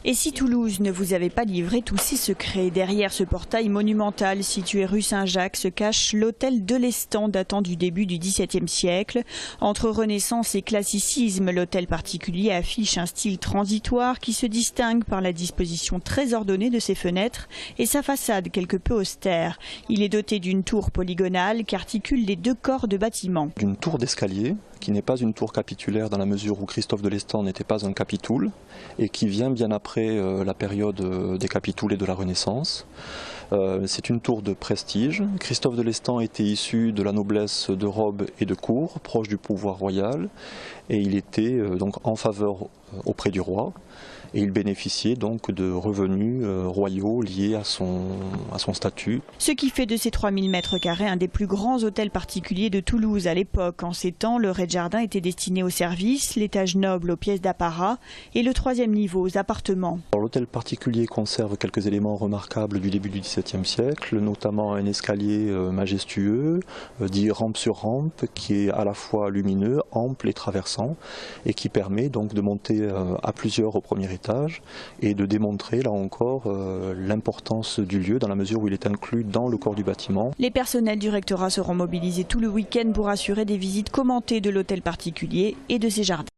Et si Toulouse ne vous avait pas livré tous ses secrets, derrière ce portail monumental situé rue Saint-Jacques se cache l'hôtel de l'Estang datant du début du XVIIe siècle. Entre Renaissance et classicisme, l'hôtel particulier affiche un style transitoire qui se distingue par la disposition très ordonnée de ses fenêtres et sa façade quelque peu austère. Il est doté d'une tour polygonale qui articule les deux corps de bâtiment. D'une tour d'escalier qui n'est pas une tour capitulaire dans la mesure où Christophe de l'Estang n'était pas un capitoul et qui vient bien après la période des capitouls et de la Renaissance. C'est une tour de prestige. Christophe de l'Estang était issu de la noblesse de robe et de cour, proche du pouvoir royal, et il était donc en faveur auprès du roi. Et il bénéficiait donc de revenus royaux liés à son statut. Ce qui fait de ces 3000 m² un des plus grands hôtels particuliers de Toulouse à l'époque. En ces temps, le rez-de-jardin était destiné aux services, l'étage noble aux pièces d'apparat et le troisième niveau aux appartements. L'hôtel particulier conserve quelques éléments remarquables du début du XVIIe siècle, notamment un escalier majestueux, dit rampe sur rampe, qui est à la fois lumineux, ample et traversant, et qui permet donc de monter à plusieurs au premier étage et de démontrer là encore l'importance du lieu dans la mesure où il est inclus dans le corps du bâtiment. Les personnels du rectorat seront mobilisés tout le week-end pour assurer des visites commentées de l'hôtel particulier et de ses jardins.